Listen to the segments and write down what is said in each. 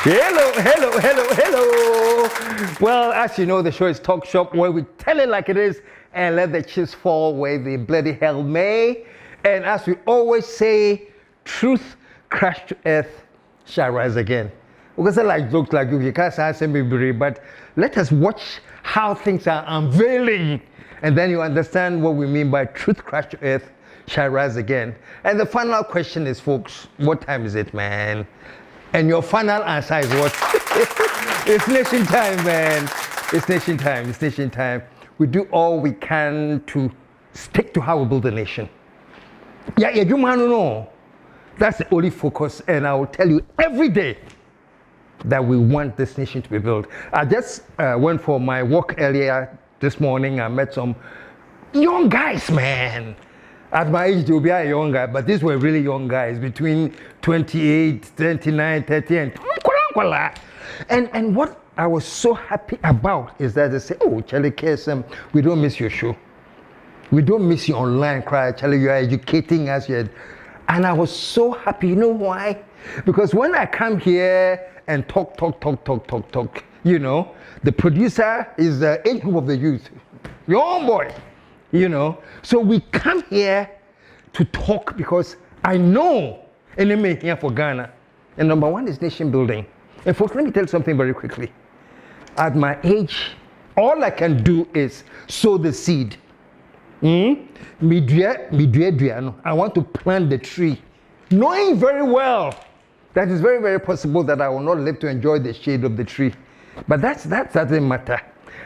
Hello. Well, as you know, the show is TALKSHOP, where we tell it like it is and let the chips fall where the bloody hell may. And as we always say, truth crashed to earth shall rise again. Because I like jokes like you can't say me, but let us watch how things are unveiling, and then you understand what we mean by truth crashed to earth shall rise again. And the final question is, folks, what time is it, man? And your final answer is what? It's nation time, man. It's nation time. We do all we can to stick to how we build a nation. Yeah, you man know. That's the only focus, and I will tell you every day that we want this nation to be built. I just went for my walk earlier this morning. I met some young guys, man. At my age, they'll be a young guy, but these were really young guys between 28, 29, 30, and what I was so happy about is that they say, oh, Charlie KSM, we don't miss your show. We don't miss you online, cry, Charlie, you are educating us yet. And I was so happy. You know why? Because when I come here and talk, you know, the producer is the age group of the youth, young boy, you know. So we come here to talk because I know enemy here for Ghana. And number one is nation building. And folks, let me tell you something very quickly. At my age, all I can do is sow the seed. I want to plant the tree, knowing very well that it's very, very possible that I will not live to enjoy the shade of the tree. But that doesn't matter.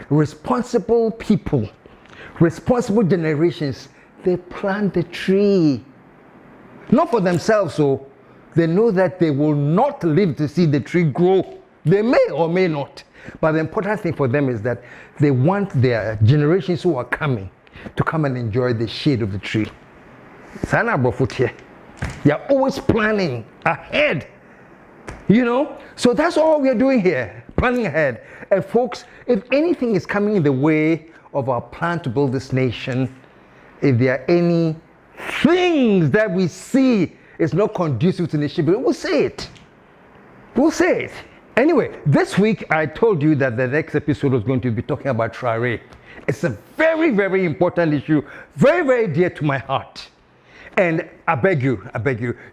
Responsible people, responsible generations, they plant the tree. Not for themselves, so they know that they will not live to see the tree grow. They may or may not. But the important thing for them is that they want their generations who are coming to come and enjoy the shade of the tree. Sana Brofotie. You're always planning ahead. You know? So that's all we're doing here, planning ahead. And folks, if anything is coming in the way of our plan to build this nation, if there are any things that we see is not conducive to the nation, we'll say it. We'll say it. Anyway, this week I told you that the next episode was going to be talking about Charade. It's a very, very important issue, very, very dear to my heart. And I beg you,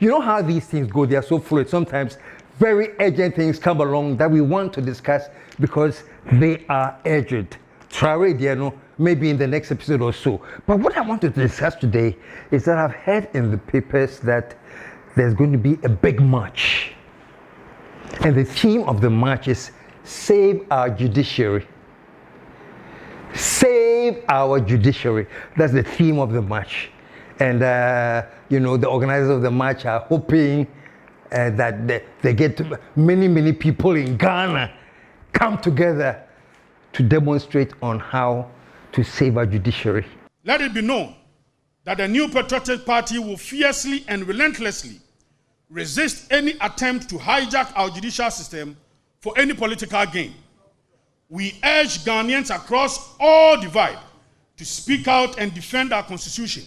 you know how these things go, they are so fluid. Sometimes very urgent things come along that we want to discuss because they are urgent. Charade, you know, maybe in the next episode or so. But what I want to discuss today is that I've heard in the papers that there's going to be a big march. And the theme of the march is Save Our Judiciary. Save our judiciary. That's the theme of the march. And, you know, the organizers of the march are hoping that they get many people in Ghana come together to demonstrate on how to save our judiciary. Let it be known that the New Patriotic Party will fiercely and relentlessly resist any attempt to hijack our judicial system for any political gain. We urge Ghanaians across all divide to speak out and defend our constitution.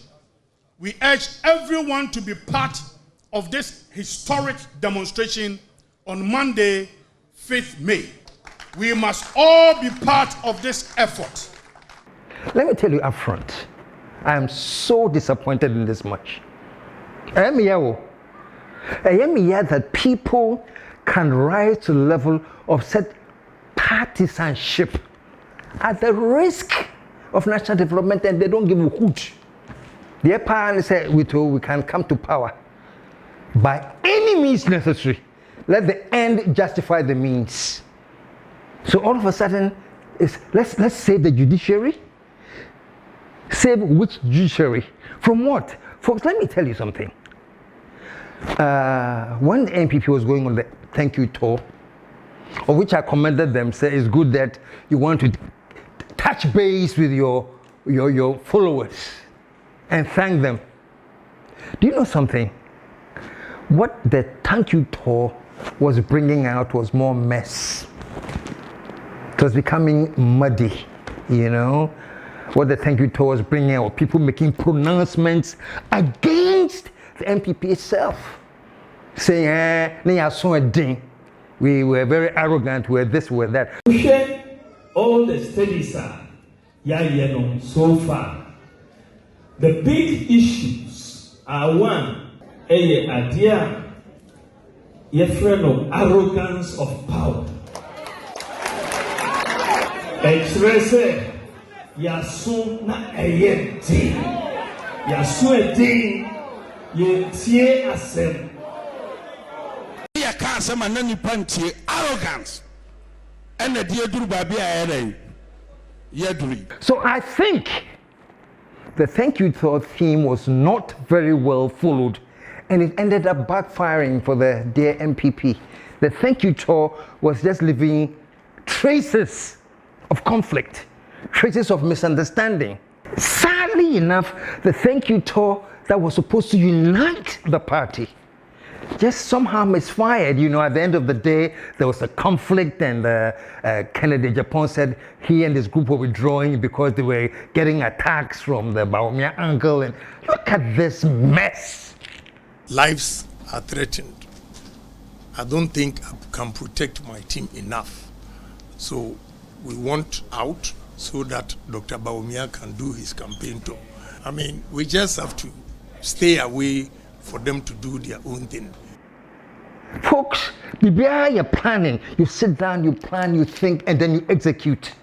We urge everyone to be part of this historic demonstration on Monday, 5th May. We must all be part of this effort. Let me tell you up front, I am so disappointed in this march. I am here that people can rise to the level of said partisanship at the risk of national development, and they don't give a hoot. The parents say we can come to power by any means necessary. Let the end justify the means. So all of a sudden, let's save the judiciary. Save which judiciary? From what? Folks, let me tell you something. When the NPP was going on the thank you tour, of which I commended them, say it's good that you want to touch base with your followers and thank them. Do you know something? What the thank you tour was bringing out was more mess. It was becoming muddy, you know. What the thank you tour was bringing out, people making pronouncements against the NPP itself, saying, We were very arrogant, we're this, we're that. All the studies are so far. The big issues are one, a idea, of arrogance of power. Express yasu na ayenti, yasu edi, yentie asem. Ya KSM and NPP arrogance, and the dear Durubabia. So I think the thank you thought theme was not very well followed, and it ended up backfiring for the dear NPP. The thank you tour was just leaving traces of conflict, traces of misunderstanding. Sadly enough, the thank you tour that was supposed to unite the party just somehow misfired. You know, at the end of the day, there was a conflict, and Kennedy Japan said he and his group were withdrawing because they were getting attacks from the Baumia uncle. And look at this mess. Lives are threatened. I don't think I can protect my team enough. So we want out so that Dr. Baumia can do his campaign tour. I mean, we just have to stay away for them to do their own thing. Folks, you're planning. You sit down, you plan, you think, and then you execute.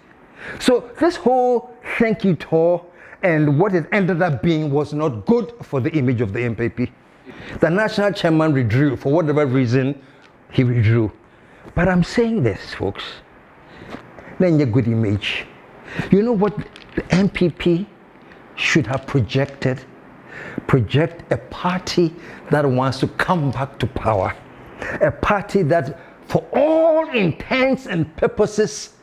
So this whole thank you tour and what it ended up being was not good for the image of the NPP. The national chairman withdrew. For whatever reason, he withdrew. But I'm saying this, folks, then a good image. You know what the NPP should have projected? Project a party that wants to come back to power. A party that, for all intents and purposes,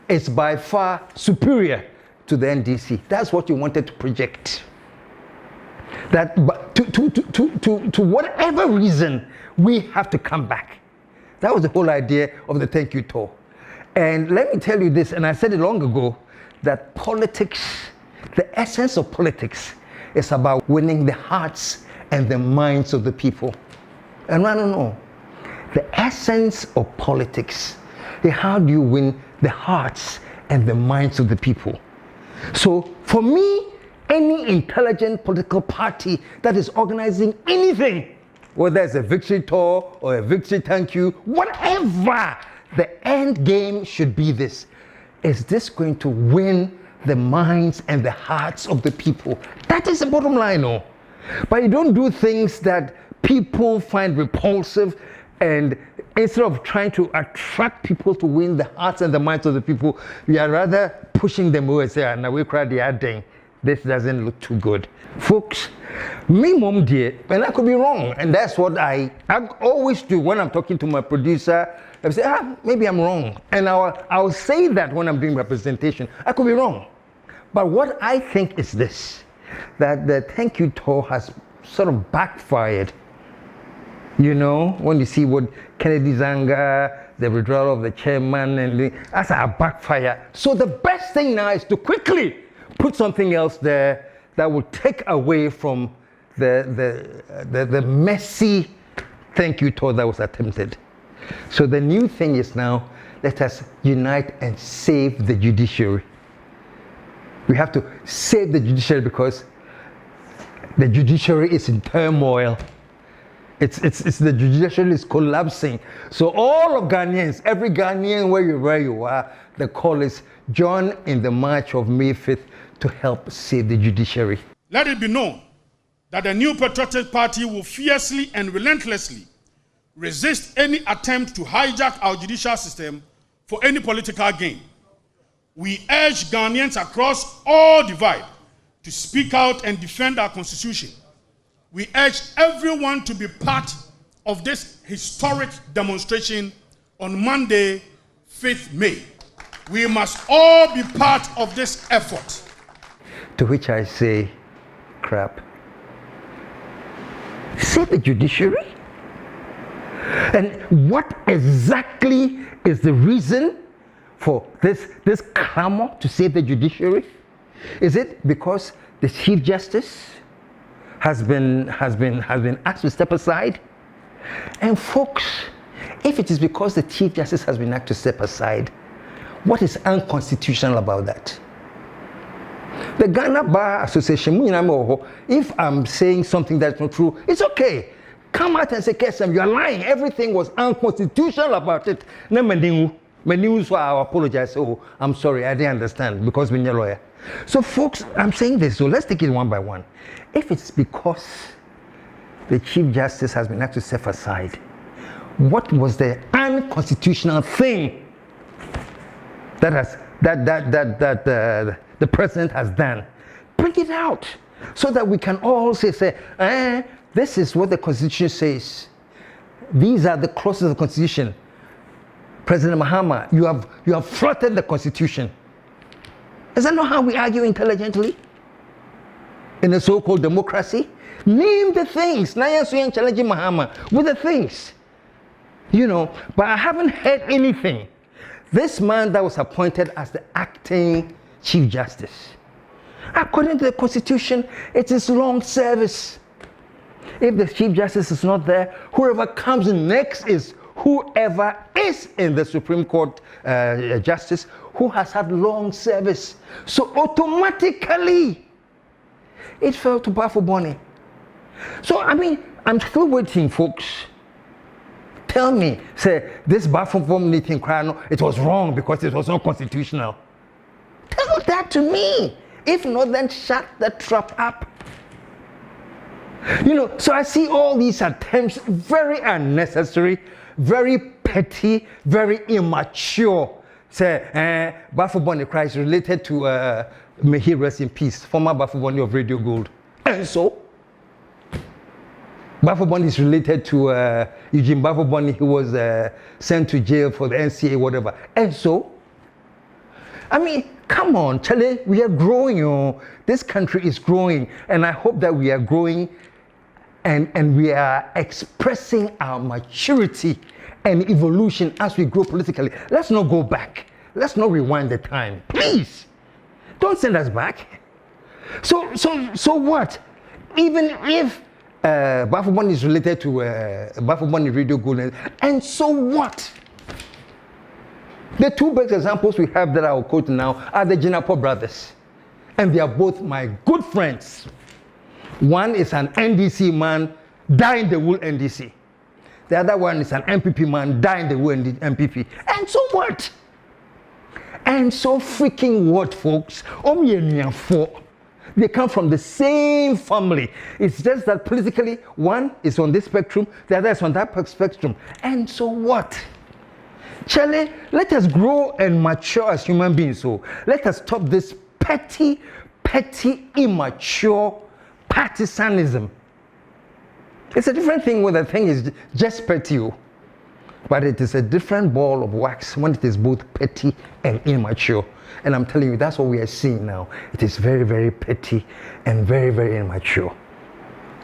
is by far superior to the NDC. That's what you wanted to project. That to whatever reason, we have to come back. That was the whole idea of the thank you tour. And let me tell you this, and I said it long ago, that politics, the essence of politics, is about winning the hearts and the minds of the people. And I don't know, the essence of politics is how do you win the hearts and the minds of the people. So for me, any intelligent political party that is organizing anything, whether it's a victory tour or a victory thank you, whatever, the end game should be this. Is this going to win the minds and the hearts of the people? That is the bottom line, no? But you don't do things that people find repulsive, and instead of trying to attract people to win the hearts and the minds of the people, we are rather pushing them away and say, now we cry the adding. This doesn't look too good. Folks, me mom dear, and I could be wrong, and that's what I always do when I'm talking to my producer. I say, maybe I'm wrong. And I'll say that when I'm doing representation. I could be wrong. But what I think is this, that the thank you tour has sort of backfired. You know, when you see what Kennedy's anger, the withdrawal of the chairman, and that's a backfire. So the best thing now is to quickly put something else there that will take away from the messy thank you tour that was attempted. So the new thing is now, let us unite and save the judiciary. We have to save the judiciary because the judiciary is in turmoil. It's the judiciary is collapsing. So all of Ghanaians, every Ghanaian where you are, the call is join in the march of May 5th to help save the judiciary. Let it be known that the New Patriotic Party will fiercely and relentlessly resist any attempt to hijack our judicial system for any political gain. We urge Ghanaians across all divide to speak out and defend our constitution. We urge everyone to be part of this historic demonstration on Monday, 5th May. We must all be part of this effort. To which I say, crap. Save the judiciary? And what exactly is the reason for this clamor to save the judiciary? Is it because the Chief Justice has been asked to step aside? And folks, If it is because the Chief Justice has been asked to step aside, what is unconstitutional about that? The Ghana Bar Association, if I'm saying something that's not true, it's okay. Come out and say, KSM, you're lying. Everything was unconstitutional about it. So I apologize. Oh, I'm sorry, I didn't understand because we're a lawyer. So folks, I'm saying this, so let's take it one by one. If it's because the Chief Justice has been asked to step aside, what was the unconstitutional thing that the president has done? Bring it out so that we can all say, this is what the Constitution says. These are the clauses of the Constitution. President Mahama, you have flouted the Constitution. Is that not how we argue intelligently in a so-called democracy? Name the things. Now you're challenging Mahama with the things. But I haven't heard anything. This man that was appointed as the acting Chief Justice, according to the Constitution, it is long service. If the Chief Justice is not there, whoever comes next is whoever is in the Supreme Court Justice who has had long service. So automatically, it fell to Bafo-Bonny. So, I'm still waiting, folks. Tell me, say, this Bafo-Bonny thing, it was wrong because it was not constitutional. Tell that to me. If not, then shut the trap up. So I see all these attempts, very unnecessary, very petty, very immature. Say, Bafo-Bonny Christ related to, may he rest in peace, former Bafo-Bonny of Radio Gold. And so, Bafo-Bonny is related to Eugene Bafo-Bonny, who was sent to jail for the NCA, whatever. And so, come on, Charlie, we are growing. This country is growing, and I hope that we are growing and we are expressing our maturity and evolution as we grow politically. Let's not go back. Let's not rewind the time. Please, don't send us back. So what? Even if Bafo-Bonny is related to Bafo-Bonny Radio Gold, and so what? The two best examples we have that I will quote now are the Jinapo brothers. And they are both my good friends. One is an NDC man, dying the wool NDC. The other one is an NPP man, dying the wool NPP. And so what? And so freaking what, folks? They come from the same family. It's just that politically, one is on this spectrum, the other is on that spectrum. And so what? Charlie, let us grow and mature as human beings. So let us stop this petty, immature partisanism. It's a different thing when the thing is just petty, but it is a different ball of wax when it is both petty and immature. And I'm telling you, that's what we are seeing now. It is very, very petty and very, very immature.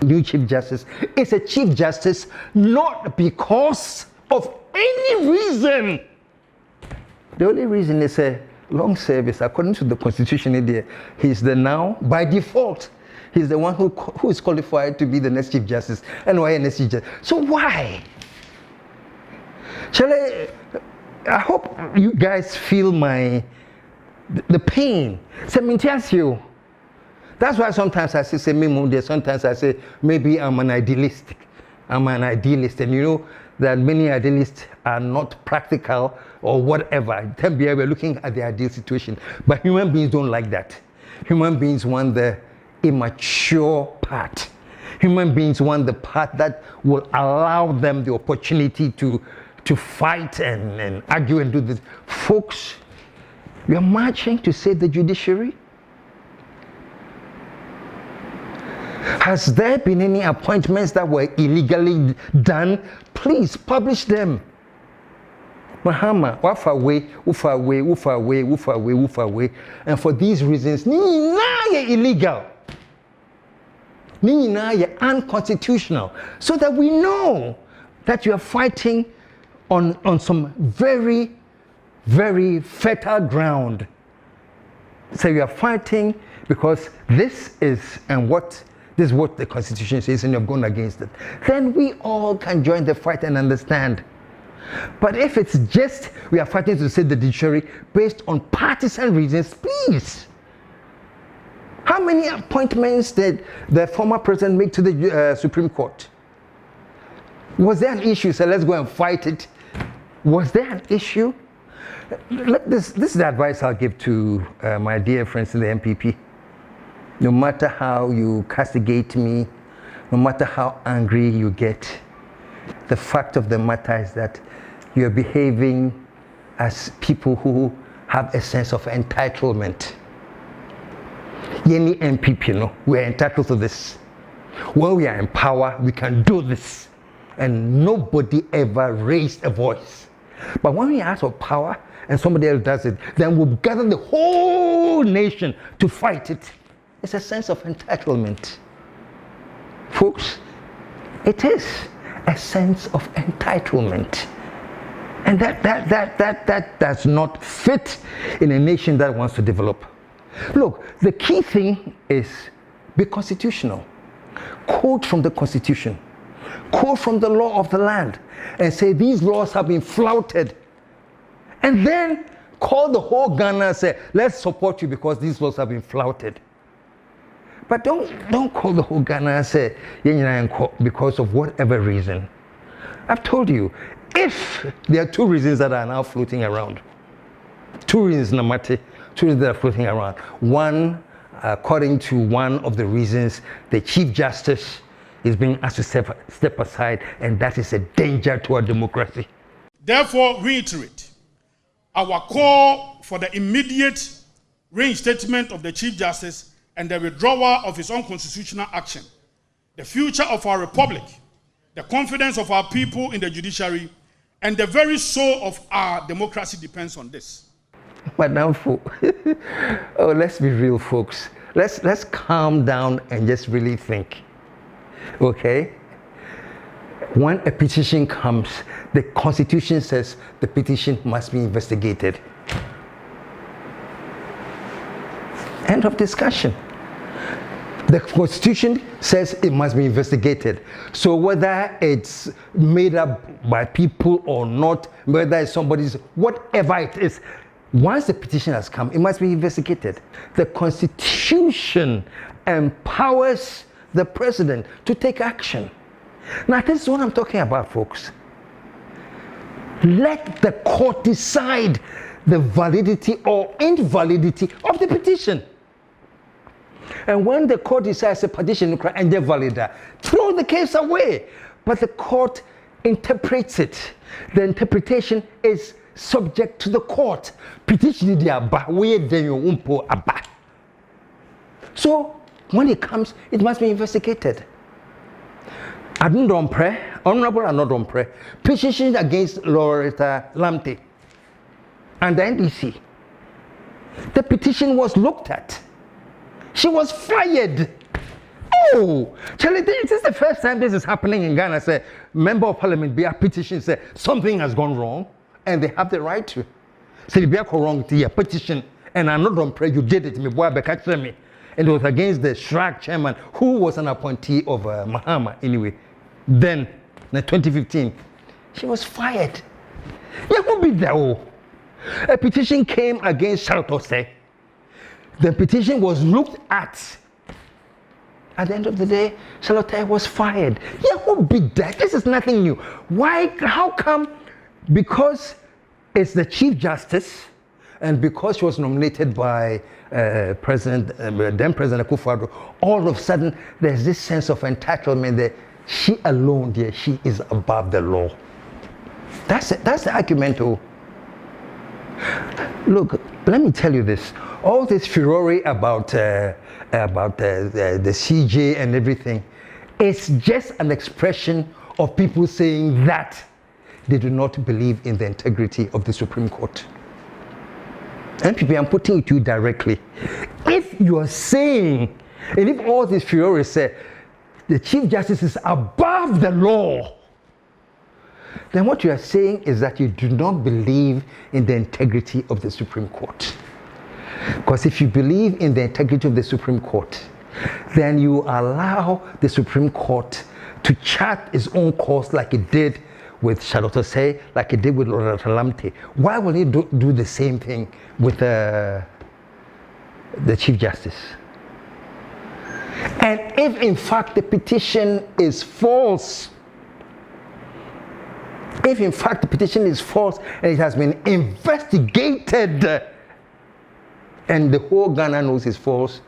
New Chief Justice is a Chief Justice not because of any reason. The only reason is a long service. According to the Constitution India, he's the now, by default, he's the one who is qualified to be the next Chief Justice. And why next Chief Justice? So why? I hope you guys feel the pain. That's why sometimes I say sometimes I say maybe I'm an idealist. And that many idealists are not practical or whatever. We're looking at the ideal situation. But human beings don't like that. Human beings want the immature part. Human beings want the part that will allow them the opportunity to fight and argue and do this. Folks, we are marching to save the judiciary. Has there been any appointments that were illegally done? Please publish them. Mahama, woof away. And for these reasons, illegal. Unconstitutional. So that we know that you are fighting on some very, very fertile ground. So you are fighting because this is what the Constitution says, and you're going against it. Then we all can join the fight and understand But if it's just we are fighting to save the judiciary based on partisan reasons, please. How many appointments did the former president make to the Supreme Court? Was there an issue? So let's go and fight it. Was there an issue? This is the advice I'll give to my dear friends in the NPP. No matter how you castigate me, no matter how angry you get, the fact of the matter is that you're behaving as people who have a sense of entitlement. Any NPP, we are entitled to this. When we are in power, we can do this. And nobody ever raised a voice. But when we ask for power and somebody else does it, then we'll gather the whole nation to fight it. It's a sense of entitlement. Folks, it is a sense of entitlement. And that does not fit in a nation that wants to develop. Look, the key thing is be constitutional. Quote from the Constitution. Quote from the law of the land and say these laws have been flouted. And then call the whole Ghana and say, let's support you because these laws have been flouted. But don't call the whole Ghana and say, because of whatever reason. I've told you, if there are two reasons that are now floating around, two reasons that are floating around. One, according to one of the reasons, the Chief Justice is being asked to step aside, and that is a danger to our democracy. Therefore, reiterate our call for the immediate reinstatement of the Chief Justice and the withdrawal of his unconstitutional action. The future of our republic, the confidence of our people in the judiciary, and the very soul of our democracy depends on this. Madam, let's be real, folks. Let's calm down and just really think. Okay? When a petition comes, the Constitution says the petition must be investigated. End of discussion. The Constitution says it must be investigated. So whether it's made up by people or not, whether it's somebody's, whatever it is, once the petition has come, it must be investigated. The Constitution empowers the president to take action. Now, this is what I'm talking about, folks. Let the court decide the validity or invalidity of the petition. And when the court decides a petition and they're valid, throw the case away. But the court interprets it. The interpretation is subject to the court. Petition so when it comes, it must be investigated. Honorable or not dompre, petition against Loretta Lamte and the NDC. The petition was looked at. She was fired. Oh, Charlie, this is the first time this is happening in Ghana. Say, member of parliament be a petition say something has gone wrong, and they have the right to. Say be a wrong to your petition, and I'm not going to pray you did it. Me boy catch me, and it was against the SHRAC chairman who was an appointee of Mahama anyway. Then, in 2015, she was fired. Yeah, who be there? A petition came against Charade. The petition was looked at. At the end of the day, Charade was fired. Yeah, who be that? This is nothing new. Why? How come? Because it's the Chief Justice, and because she was nominated by then President Akufo-Addo, all of a sudden there's this sense of entitlement that she alone, dear, she is above the law. That's it. That's the argument. Oh. Look, let me tell you this. All this furore about the CJ and everything, it's just an expression of people saying that they do not believe in the integrity of the Supreme Court. NPP, I'm putting it to you directly. If you are saying, and if all this furore say, the Chief Justice is above the law, then what you are saying is that you do not believe in the integrity of the Supreme Court. Because if you believe in the integrity of the Supreme Court, then you allow the Supreme Court to chart its own course like it did with Charade, say, like he did with Lamte, why will he do the same thing with the Chief Justice? And if in fact the petition is false, if in fact the petition is false and it has been investigated and the whole Ghana knows it's false,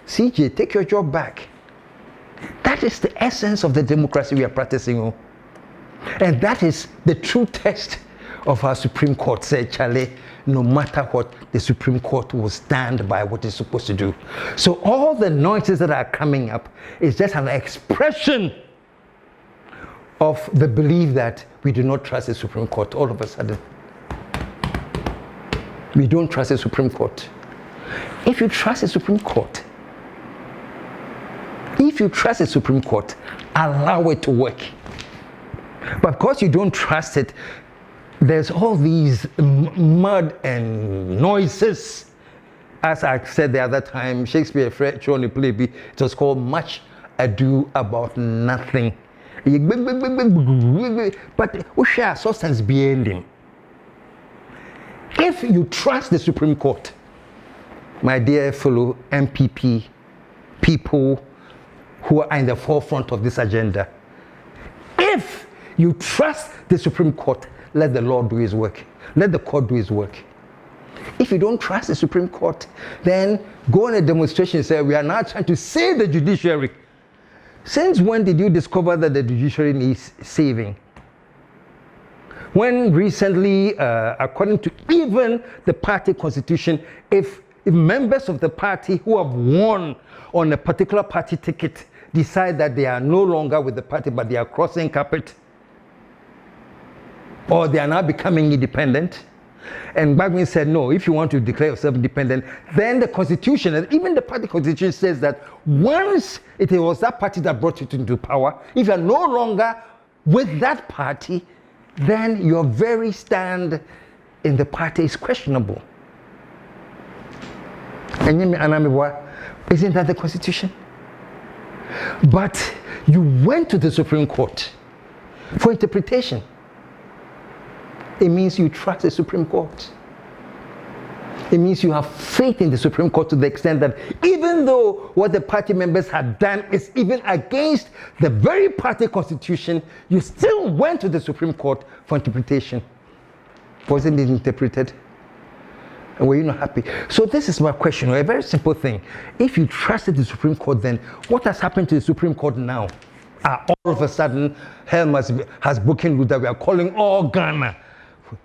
CJ, take your job back. That is the essence of the democracy we are practicing. And that is the true test of our Supreme Court. Say, Charlie, no matter what, the Supreme Court will stand by what it's supposed to do. So all the noises that are coming up is just an expression of the belief that we do not trust the Supreme Court all of a sudden. We don't trust the Supreme Court. If you trust the Supreme Court, allow it to work. But because you don't trust it, there's all these mud and noises. As I said the other time, Shakespeare French on the play, it was called Much Ado About Nothing. But we share substance behind him. If you trust the Supreme Court, my dear fellow NPP people who are in the forefront of this agenda, if you trust the Supreme Court, let the Lord do his work. Let the court do his work. If you don't trust the Supreme Court, then go on a demonstration and say, we are now trying to save the judiciary. Since when did you discover that the judiciary needs saving? When recently, according to even the party constitution, if members of the party who have won on a particular party ticket decide that they are no longer with the party but they are crossing carpet, or they are now becoming independent, and Bagwin said, no, if you want to declare yourself independent, then the constitution, and even the party constitution says that once it was that party that brought you into power, if you are no longer with that party, then your very stand in the party is questionable. Isn't that the constitution? But you went to the Supreme Court for interpretation. It means you trust the Supreme Court. It means you have faith in the Supreme Court to the extent that even though what the party members had done is even against the very party constitution, you still went to the Supreme Court for interpretation. Wasn't it interpreted? And were you not happy? So this is my question, a very simple thing. If you trusted the Supreme Court then, what has happened to the Supreme Court now? All of a sudden, Helm has broken rule that we are calling all Ghana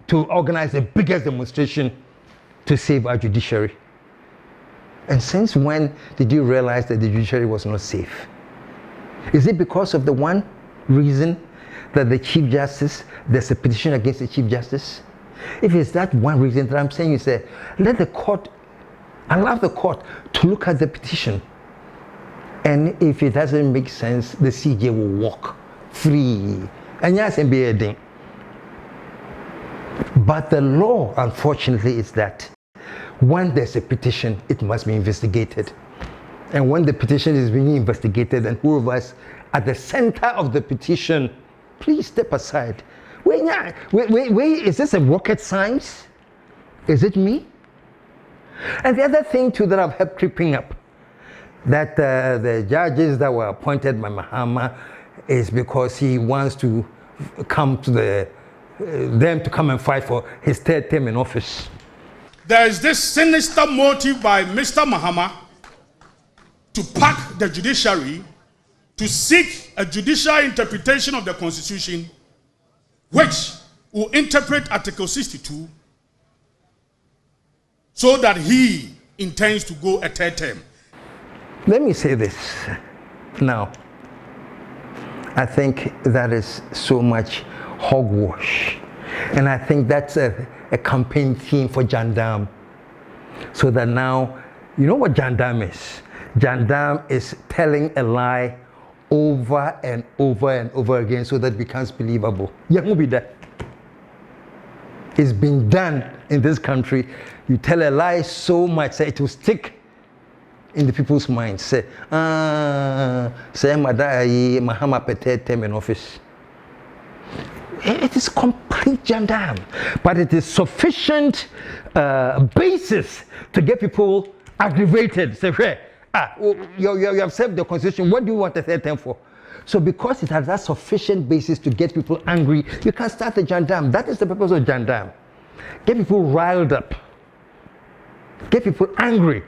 to organize the biggest demonstration to save our judiciary. And since when did you realize that the judiciary was not safe? Is it because of the one reason that the Chief Justice, there's a petition against the Chief Justice? If it's that one reason that I'm saying, you say, let the court, allow the court to look at the petition. And if it doesn't make sense, the CJ will walk free. And yes, and be a thing. But the law, unfortunately, is that when there's a petition, it must be investigated. And when the petition is being investigated and whoever's at the center of the petition, please step aside. Wait, is this a rocket science? Is it me? And the other thing too that I've heard creeping up, that the judges that were appointed by Mahama is because he wants to come to them to come and fight for his third term in office. There is this sinister motive by Mr. Mahama to pack the judiciary to seek a judicial interpretation of the Constitution which will interpret Article 62 so that he intends to go a third term. Let me say this now. I think that is so much hogwash. And I think that's a campaign theme for Jandam. So that now, you know what Jandam is? Jandam is telling a lie over and over and over again so that it becomes believable. It's been done in this country. You tell a lie so much that it will stick in the people's minds. Say, Mahama Pete term in office. It is complete Jandam, but it is sufficient basis to get people aggravated. Say, hey, you have served the constitution. What do you want a third term for? So because it has that sufficient basis to get people angry, you can start the Jandam. That is the purpose of Jandam. Get people riled up. Get people angry.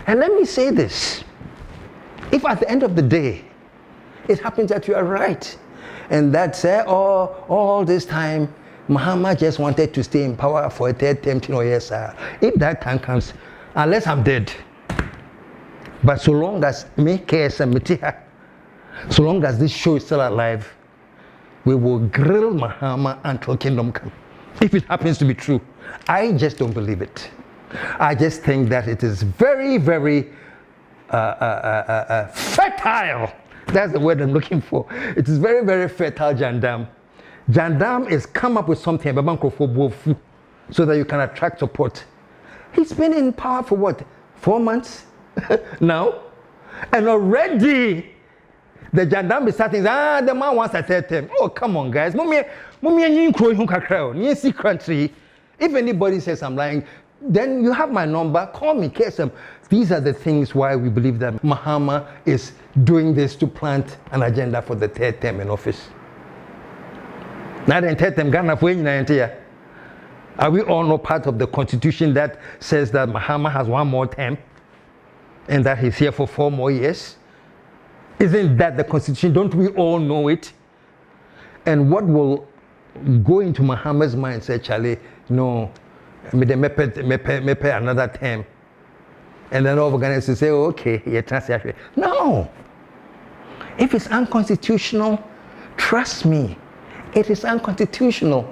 And let me say this. If at the end of the day, it happens that you are right, and that all this time, Mahama just wanted to stay in power for a third term, yes, sir. If that time comes, unless I'm dead, but so long as me, KSM, so long as this show is still alive, we will grill Mahama until kingdom come. If it happens to be true, I just don't believe it. I just think that it is very, very fertile. That's the word I'm looking for. It is very, very fertile, Jandam. Jandam is come up with something so that you can attract support. He's been in power for what? 4 months now? And already the Jandam is starting, the man wants a third term. Oh, come on, guys. If anybody says I'm lying, then you have my number. Call me, KSM. These are the things why we believe that Mahama is doing this to plant an agenda for the third term in office. Now the third term, are we all not part of the constitution that says that Mahama has 1 more term and that he's here for 4 more years? Isn't that the constitution? Don't we all know it? And what will go into Mahama's mind, say, Charlie, no, me another term. And then all organizers say, oh, okay, yeah, transaction. No. If it's unconstitutional, trust me, it is unconstitutional.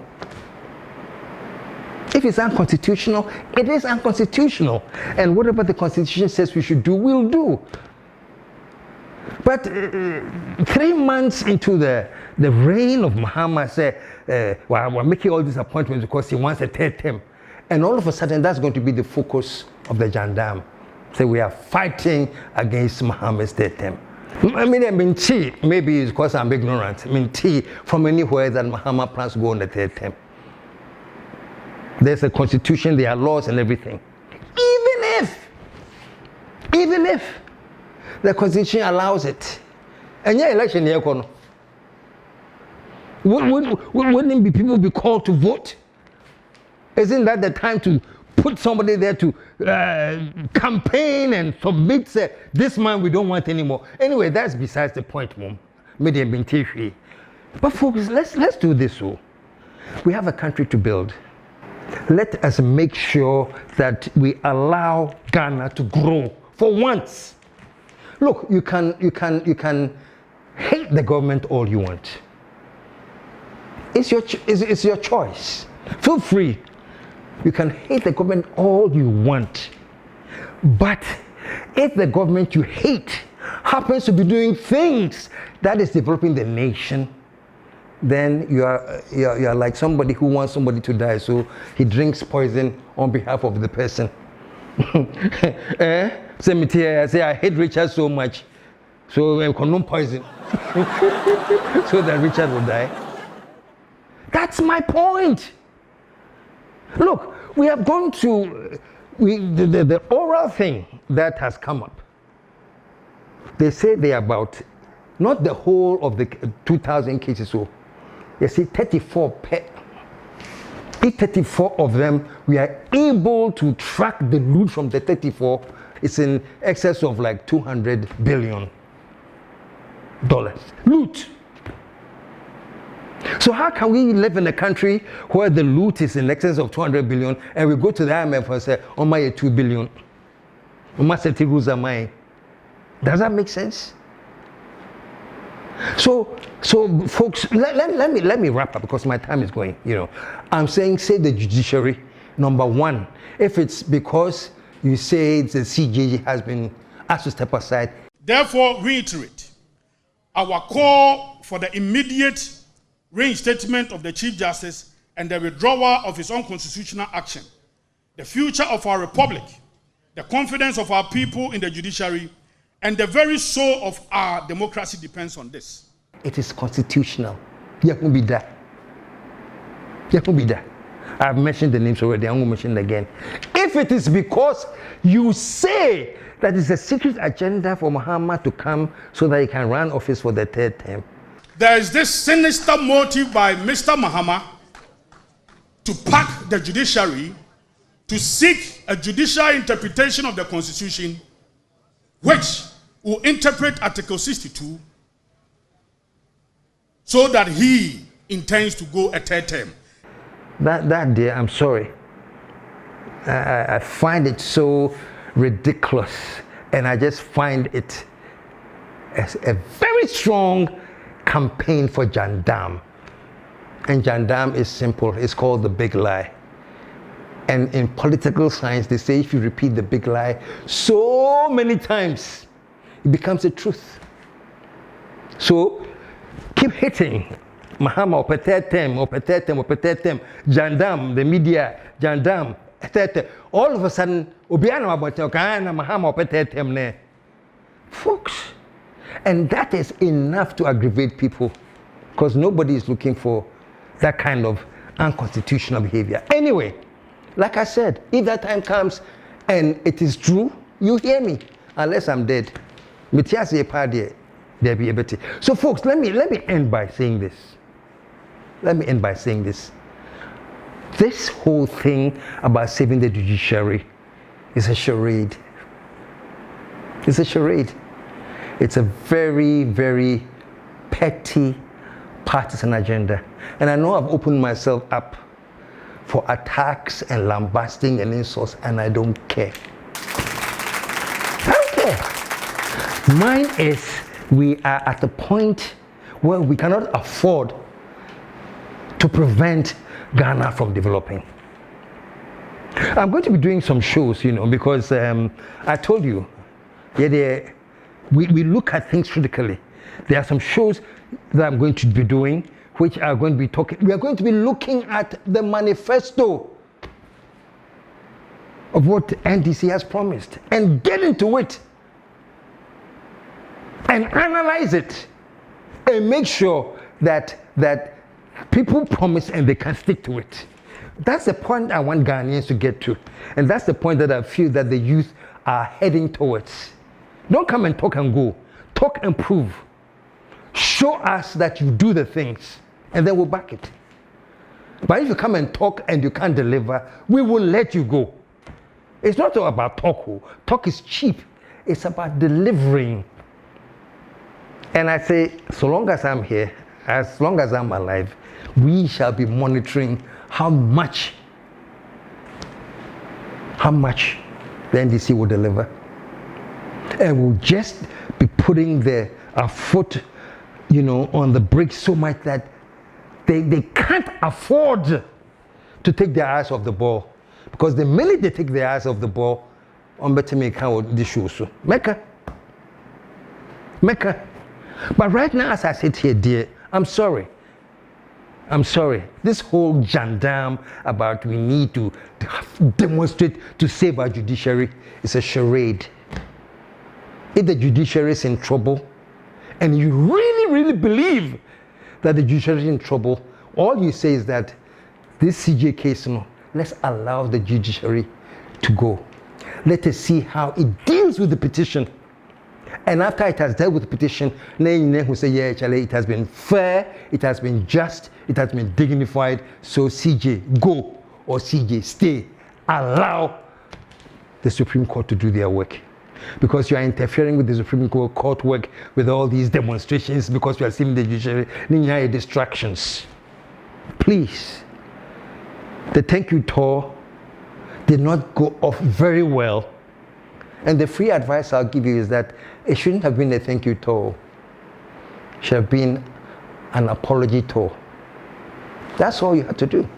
If it's unconstitutional, it is unconstitutional. And whatever the Constitution says we should do, we'll do. But 3 months into the reign of Mahama, say, well, we're making all these appointments because he wants a third term. And all of a sudden, that's going to be the focus of the Jandam. So we are fighting against Mahama's third term. I mean, maybe it's because I'm ignorant. From anywhere that Mahama plans to go on the third term. There's a constitution, there are laws and everything. Even if the constitution allows it, and yeah, election here, wouldn't people be called to vote? Isn't that the time to put somebody there to campaign and submit, say, this man we don't want anymore? Anyway, that's besides the point, Mom. But folks, let's do this. So we have a country to build. Let us make sure that we allow Ghana to grow for once. Look, you can hate the government all you want. It's your choice. Feel free. You can hate the government all you want. But if the government you hate happens to be doing things that is developing the nation, then you are like somebody who wants somebody to die, so he drinks poison on behalf of the person. Say, I hate Richard so much, so I condone poison so that Richard will die. That's my point. Look, we have gone to the oral thing that has come up. They say they are about, not the whole of the 2,000 cases, so you see 34 If 34 of them, we are able to track the loot from the 34, it's in excess of like $200 billion. Loot. So how can we live in a country where the loot is in excess of 200 billion and we go to the IMF and say, oh my, 2 billion. Does that make sense? So folks, let me wrap up because my time is going, I'm saying, say the judiciary, number one, if it's because you say the CJG has been asked to step aside. Therefore, reiterate our call for the immediate reinstatement of the Chief Justice and the withdrawal of his unconstitutional action. The future of our republic, the confidence of our people in the judiciary, and the very soul of our democracy depends on this. It is constitutional. Yakubida. Yakubida. I've mentioned the names already, I won't mention it again. If it is because you say that it's a secret agenda for Mahama to come so that he can run office for the third term. There is this sinister motive by Mr. Mahama to pack the judiciary to seek a judicial interpretation of the Constitution which will interpret Article 62 so that he intends to go a third term. That day, I'm sorry. I find it so ridiculous, and I just find it as a very strong campaign for Jandam. And Jandam is simple. It's called the big lie. And in political science, they say if you repeat the big lie so many times, it becomes a truth. So keep hitting Mahama Opetetem, Jandam, the media, Jandam, all of a sudden, Obiano Mahama Opetetem ne. Folks, and that is enough to aggravate people because nobody is looking for that kind of unconstitutional behavior. Anyway, like I said, if that time comes and it is true, you hear me, unless I'm dead. So folks, let me end by saying this. This whole thing about saving the judiciary is a charade. It's a charade. It's a very, very petty partisan agenda. And I know I've opened myself up for attacks and lambasting and insults, and I don't care. I don't care. Mine is we are at the point where we cannot afford to prevent Ghana from developing. I'm going to be doing some shows, because I told you, we look at things critically. There are some shows that I'm going to be doing, which are going to be talking. We are going to be looking at the manifesto of what NDC has promised and get into it and analyze it and make sure that people promise and they can stick to it. That's the point I want Ghanaians to get to. And that's the point that I feel that the youth are heading towards. Don't come and talk and go. Talk and prove. Show us that you do the things, and then we'll back it. But if you come and talk and you can't deliver, we will let you go. It's not all about talk. Talk is cheap. It's about delivering. And I say, so long as I'm here, as long as I'm alive, we shall be monitoring how much the NDC will deliver. And we'll just be putting our foot, on the brakes so much that they can't afford to take their eyes off the ball. Because the minute they take their eyes off the ball, on better make how the shoes. Mecca. But right now, as I sit here, dear, I'm sorry. This whole Jandam about we need to demonstrate to save our judiciary is a charade. If the judiciary is in trouble, and you really, really believe that the judiciary is in trouble, all you say is that this CJ case, let's allow the judiciary to go. Let us see how it deals with the petition. And after it has dealt with the petition, then who say, yeah, Charlie, it has been fair, it has been just, it has been dignified, so CJ, go, or CJ, stay. Allow the Supreme Court to do their work. Because you are interfering with the Supreme Court work with all these demonstrations, because you are seeing the judiciary distractions. Please, the thank you tour did not go off very well. And the free advice I'll give you is that it shouldn't have been a thank you tour. It should have been an apology tour. That's all you had to do.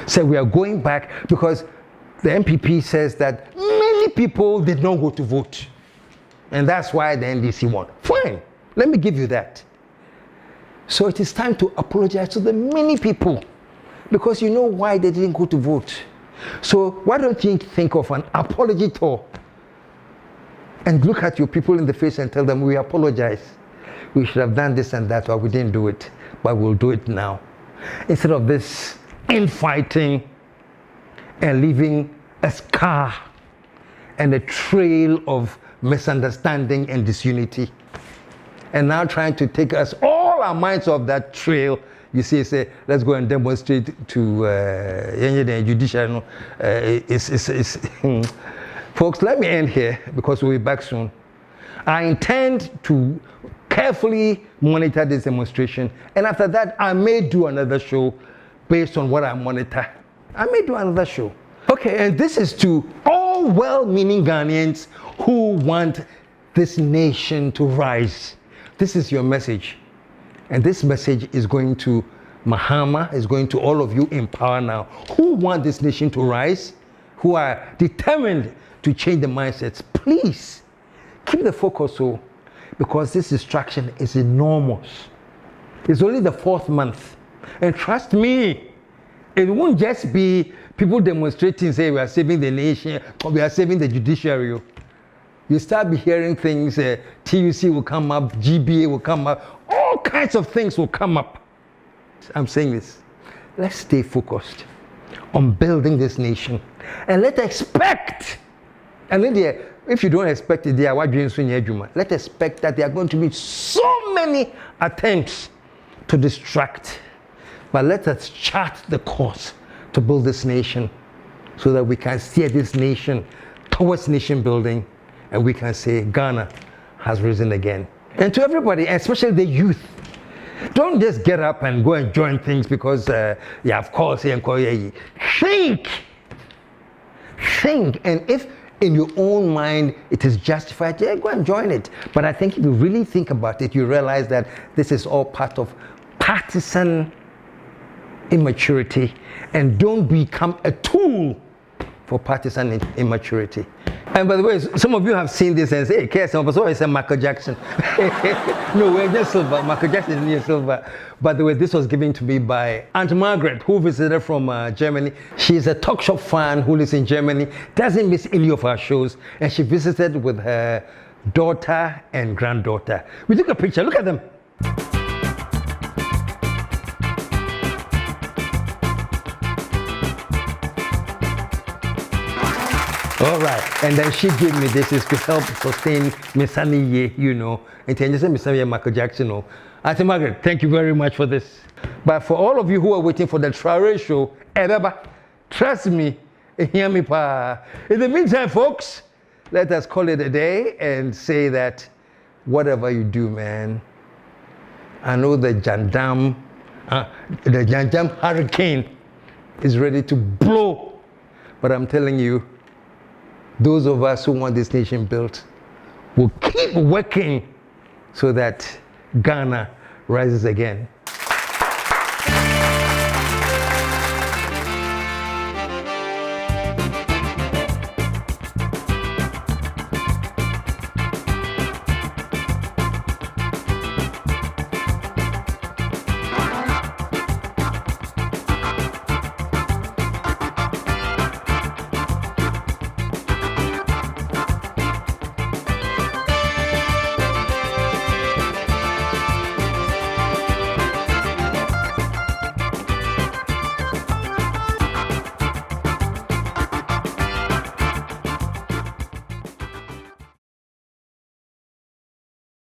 So we are going back because the NPP says that many people did not go to vote. And that's why the NDC won. Fine, let me give you that. So it is time to apologize to the many people because you know why they didn't go to vote. So why don't you think of an apology tour and look at your people in the face and tell them we apologize. we should have done this and that, or we didn't do it, but we'll do it now. Instead of this infighting and leaving a scar and a trail of misunderstanding and disunity. And now trying to take us all our minds off that trail. You see, say, let's go and demonstrate to the judiciary. Folks, let me end here because we'll be back soon. I intend to carefully monitor this demonstration, and after that, I may do another show based on what I monitor. I may do another show. Okay, and this is to all well-meaning Ghanaians who want this nation to rise. This is your message. And this message is going to Mahama, is going to all of you in power now, who want this nation to rise, who are determined to change the mindsets. Please, keep the focus, because this distraction is enormous. It's only the 4th month. And trust me, it won't just be people demonstrating, say we are saving the nation, or we are saving the judiciary. You start be hearing things, TUC will come up, GBA will come up, all kinds of things will come up. I'm saying this. Let's stay focused on building this nation. And let's expect, and if you don't expect it, let's expect that there are going to be so many attempts to distract. But let us chart the course to build this nation so that we can steer this nation towards nation building, and we can say Ghana has risen again. And to everybody, especially the youth, don't just get up and go and join things because of course, think, and if in your own mind it is justified, go and join it. But I think if you really think about it, you realize that this is all part of partisan immaturity, and don't become a tool for partisan immaturity. And by the way, some of you have seen this and say, hey, KSM, but so I said Michael Jackson. No, we're just Silver. Michael Jackson is Silver. By the way, this was given to me by Aunt Margaret, who visited from Germany. She's a TALKSHOP fan who lives in Germany, doesn't miss any of our shows, and she visited with her daughter and granddaughter. We took a picture, look at them. All right, and then she gave me this is to help sustain Misani, and then just Misani Michael Jackson. Auntie Margaret, thank you very much for this. But for all of you who are waiting for the Charade show, trust me, hear me pa. In the meantime, folks, let us call it a day and say that whatever you do, man, I know the Jandam hurricane is ready to blow, but I'm telling you, those of us who want this nation built will keep working so that Ghana rises again.